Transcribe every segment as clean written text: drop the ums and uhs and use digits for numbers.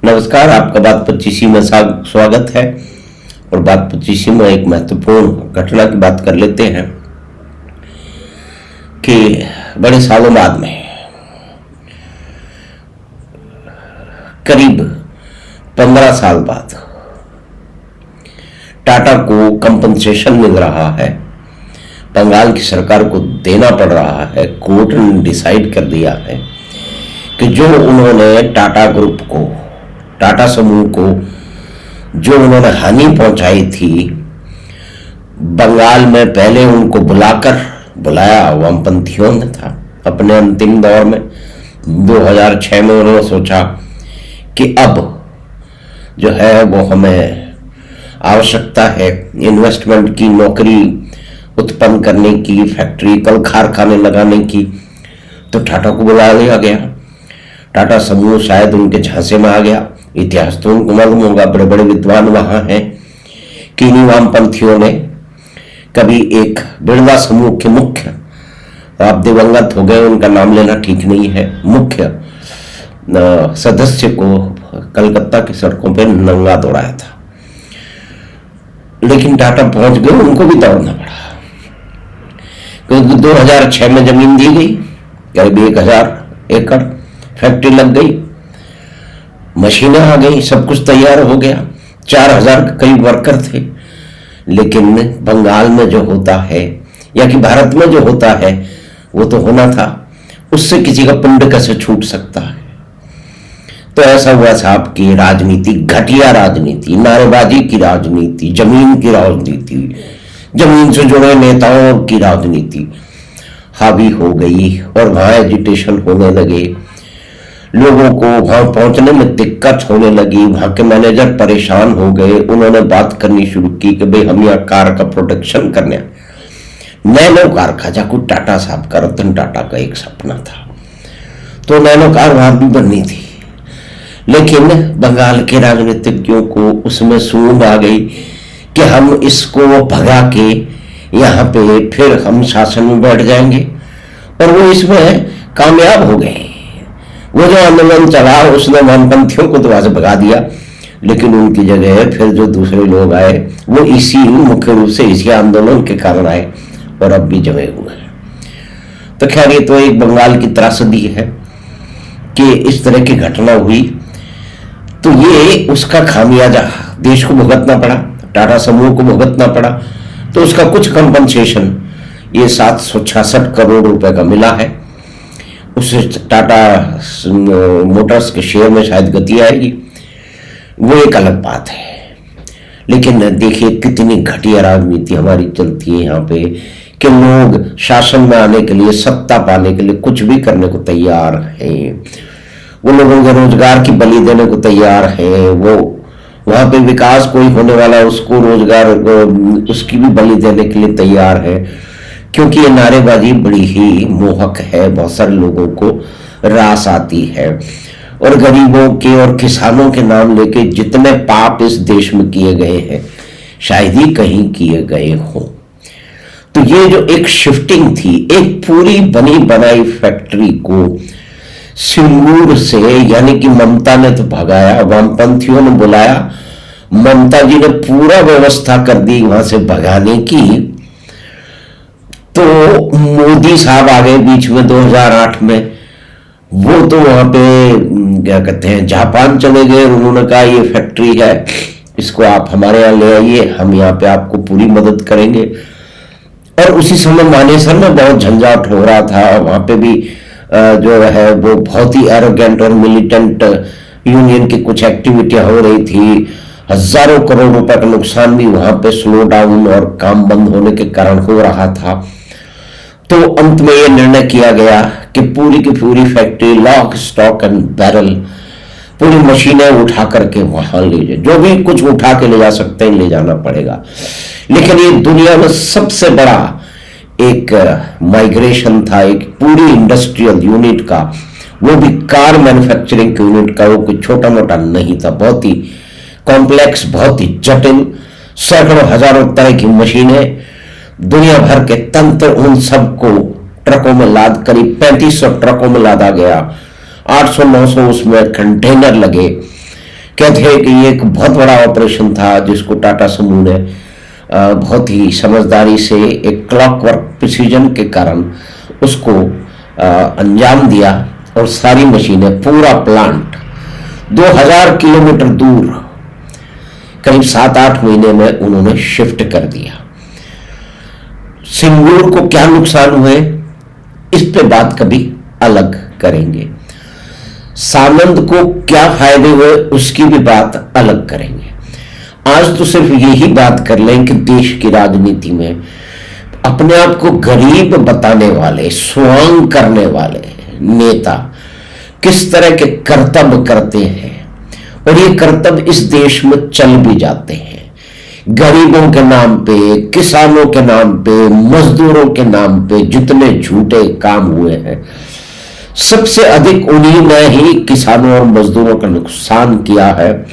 नमस्कार, आपका बात 25 में स्वागत है। और बात 25 में एक महत्वपूर्ण घटना की बात कर लेते हैं कि बड़े सालों बाद में करीब 15 साल बाद टाटा को कंपनसेशन मिल रहा है। बंगाल की सरकार को देना पड़ रहा है। कोर्ट ने डिसाइड कर दिया है कि जो उन्होंने टाटा ग्रुप को, टाटा समूह को जो उन्होंने हानि पहुंचाई थी, बंगाल में पहले उनको बुलाया वामपंथियों ने था अपने अंतिम दौर में। 2006 में उन्होंने सोचा कि अब जो है वो हमें आवश्यकता है इन्वेस्टमेंट की, नौकरी उत्पन्न करने की, फैक्ट्री कल कारखाने लगाने की, तो टाटा को बुला लिया गया। टाटा समूह शायद उनके झांसे में आ गया। इतिहास तो उनको मालूम होगा, बड़े बड़े विद्वान वहां हैं कि इन्हीं वामपंथियों ने कभी एक बिरला समूह के मुख्य, आप दिवंगत हो गए, उनका नाम लेना ठीक नहीं है, मुख्य सदस्य को कलकत्ता की सड़कों पर नंगा दौड़ाया था। लेकिन टाटा पहुंच गए, उनको भी दौड़ना पड़ा क्योंकि 2006 में जमीन दी गई, करीब 1000 एकड़, फैक्ट्री लग गई, मशीनें आ गई, सब कुछ तैयार हो गया, 4000 करीब वर्कर थे। लेकिन बंगाल में जो होता है या कि भारत में जो होता है वो तो होना था, उससे किसी का पिंड कैसे छूट सकता है। तो ऐसा हुआ साहब की राजनीति, घटिया राजनीति, नारेबाजी की राजनीति, जमीन की राजनीति, जमीन से जुड़े नेताओं की राजनीति हावी हो गई और वहां एजिटेशन होने लगे। लोगों को वहां पहुंचने में दिक्कत होने लगी, वहां के मैनेजर परेशान हो गए। उन्होंने बात करनी शुरू की कि भाई हम यहाँ कार का प्रोटेक्शन करने, नैनो कार का, जाको टाटा साहब का, रतन टाटा का एक सपना था, तो नैनो कार वहां भी बननी थी। लेकिन बंगाल के राजनीतिज्ञों को उसमें सूंघ आ गई कि हम इसको भगा के यहाँ पे फिर हम शासन में बैठ जाएंगे, और वो इसमें कामयाब हो गए। वो जो आंदोलन चला उसने वामपंथियों को तो वहां से भगा दिया, लेकिन उनकी जगह फिर जो दूसरे लोग आए वो इसी मुख्य रूप से इसी आंदोलन के कारण आए और अब भी जमे हुए हैं। तो खैर ये तो एक बंगाल की त्रासदी है कि इस तरह की घटना हुई, तो ये उसका खामियाजा देश को भुगतना पड़ा, टाटा समूह को भुगतना पड़ा। तो उसका कुछ कंपनसेशन ये 766 करोड़ रुपए का मिला है। उससे टाटा मोटर्स के शेयर में शायद गति आएगी, वो एक अलग बात है। लेकिन देखिए कितनी घटिया राजनीति हमारी चलती है यहाँ पे कि लोग शासन में आने के लिए, सत्ता पाने के लिए कुछ भी करने को तैयार हैं। वो लोगों के रोजगार की बलि देने को तैयार है। वो वहां पे विकास कोई होने वाला उसको रोजगार उसकी भी बलि देने के लिए तैयार है, क्योंकि ये नारेबाजी बड़ी ही मोहक है, बहुत सारे लोगों को रास आती है। और गरीबों के और किसानों के नाम लेके जितने पाप इस देश में किए गए हैं शायद ही कहीं किए गए हों। तो ये जो एक शिफ्टिंग थी, एक पूरी बनी बनाई फैक्ट्री को सिंगूर से, यानी कि ममता ने तो भगाया, वामपंथियों ने बुलाया, ममता जी ने पूरा व्यवस्था कर दी वहां से भगाने की। तो मोदी साहब आ गए बीच में 2008 में, वो तो वहां पे क्या कहते हैं जापान चले गए। उन्होंने कहा ये फैक्ट्री है, इसको आप हमारे यहाँ ले आइए, हम यहाँ पे आपको पूरी मदद करेंगे। और उसी समय मानेसर में बहुत झंझाट हो रहा था, वहां पे भी जो है वो बहुत ही एरोगेंट और मिलिटेंट यूनियन की कुछ एक्टिविटियां हो रही थी। हजारों करोड़ रुपए का नुकसान भी वहां पे स्लो डाउन और काम बंद होने के कारण हो रहा था। तो अंत में यह निर्णय किया गया कि पूरी की पूरी factory lock stock and barrel, पूरी मशीनें उठा करके वहां ले जाए, जो भी कुछ उठा के ले जा सकते हैं ले जाना पड़ेगा। लेकिन ये दुनिया में सबसे बड़ा एक माइग्रेशन था, एक पूरी इंडस्ट्रियल यूनिट का, वो भी कार मैन्युफैक्चरिंग यूनिट का। वो कोई छोटा मोटा नहीं था, बहुत ही कॉम्प्लेक्स, बहुत ही जटिल, सैकड़ों हजारों तरह की मशीनें, दुनिया भर के तंत्र, उन सबको ट्रकों में लाद, करीब 3500 ट्रकों में लादा गया, 800-900 उसमें कंटेनर लगे। कहते हैं कि ये एक बहुत बड़ा ऑपरेशन था जिसको टाटा समूह ने बहुत ही समझदारी से एक क्लॉकवर्क प्रिसीजन के कारण उसको अंजाम दिया और सारी मशीनें, पूरा प्लांट 2000 किलोमीटर दूर करीब 7-8 महीने में उन्होंने शिफ्ट कर दिया। सिंगूर को क्या नुकसान हुए इस पे बात कभी अलग करेंगे, सानंद को क्या फायदे हुए उसकी भी बात अलग करेंगे। आज तो सिर्फ यही बात कर लें कि देश की राजनीति में अपने आप को गरीब बताने वाले, स्वांग करने वाले नेता किस तरह के कर्तव्य करते हैं, और ये कर्तव्य इस देश में चल भी जाते हैं। गरीबों के नाम पे, किसानों के नाम पे, मजदूरों के नाम पे जितने झूठे काम हुए हैं, सबसे अधिक उन्हीं ने ही किसानों और मजदूरों का नुकसान किया है,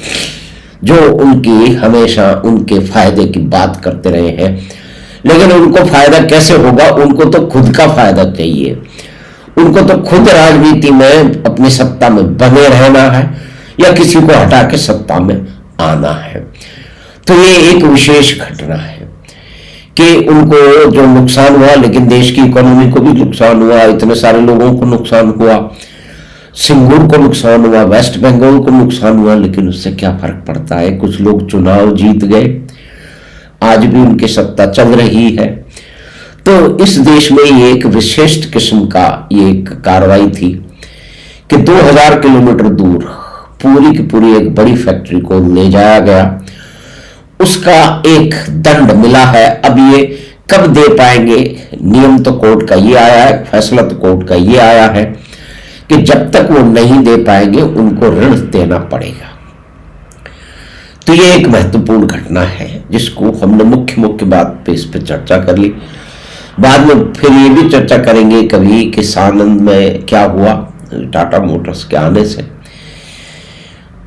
जो उनकी हमेशा उनके फायदे की बात करते रहे हैं। लेकिन उनको फायदा कैसे होगा, उनको तो खुद का फायदा चाहिए, उनको तो खुद राजनीति में अपनी सत्ता में बने रहना है या किसी को हटा के सत्ता में आना है। तो ये एक विशेष घटना है कि उनको जो नुकसान हुआ, लेकिन देश की इकोनॉमी को भी नुकसान हुआ, इतने सारे लोगों को नुकसान हुआ, सिंगूर को नुकसान हुआ, वेस्ट बंगाल को नुकसान हुआ, लेकिन उससे क्या फर्क पड़ता है। कुछ लोग चुनाव जीत गए, आज भी उनकी सत्ता चल रही है। तो इस देश में ये एक विशिष्ट किस्म का ये एक कार्रवाई थी कि 2000 किलोमीटर दूर पूरी की पूरी एक बड़ी फैक्ट्री को ले जाया गया, उसका एक दंड मिला है। अब ये कब दे पाएंगे, नियम तो कोर्ट का ये आया है, फैसला तो कोर्ट का ये आया है कि जब तक वो नहीं दे पाएंगे उनको ऋण देना पड़ेगा। तो ये एक महत्वपूर्ण घटना है जिसको हमने मुख्य बात पे इस पे चर्चा कर ली। बाद में फिर ये भी चर्चा करेंगे कभी कि सानंद में क्या हुआ टाटा मोटर्स के आने से,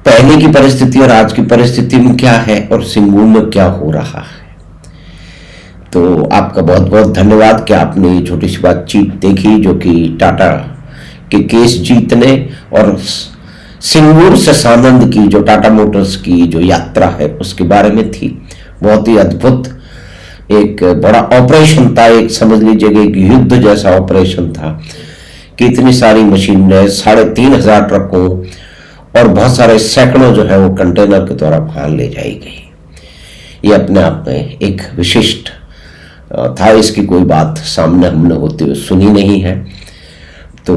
पहले की परिस्थिति और आज की परिस्थिति में क्या है, और सिंगूर में क्या हो रहा है। तो आपका बहुत बहुत धन्यवाद कि आपने ये छोटी सी बातचीत देखी जो कि टाटा के केस जीतने और सिंगूर से सानंद की जो टाटा मोटर्स की जो यात्रा है उसके बारे में थी। बहुत ही अद्भुत एक बड़ा ऑपरेशन था, एक समझ लीजिए एक युद्ध जैसा ऑपरेशन था कि इतनी सारी मशीनें, 3500 ट्रकों और बहुत सारे सैकड़ों जो है वो कंटेनर के द्वारा बाहर ले जाई गई। ये अपने आप में एक विशिष्ट था, इसकी कोई बात सामने हमने होते हुए सुनी नहीं है। तो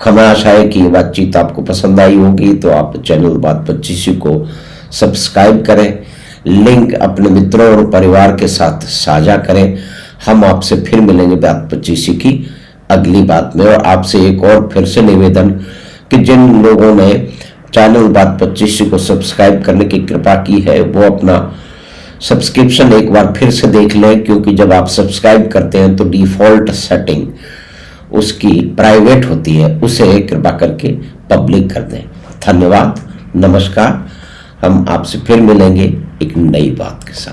हमें आशा है कि ये बातचीत आपको पसंद आई होगी। तो आप चैनल बात 25 को सब्सक्राइब करें, लिंक अपने मित्रों और परिवार के साथ साझा करें। हम आपसे फिर मिलेंगे बात 25 की अगली बात में। और आपसे एक और फिर से निवेदन कि जिन लोगों ने चैनल बात 25 को सब्सक्राइब करने की कृपा की है वो अपना सब्सक्रिप्शन एक बार फिर से देख लें, क्योंकि जब आप सब्सक्राइब करते हैं तो डिफॉल्ट सेटिंग उसकी प्राइवेट होती है, उसे कृपा करके पब्लिक कर दें। धन्यवाद, नमस्कार। हम आपसे फिर मिलेंगे एक नई बात के साथ।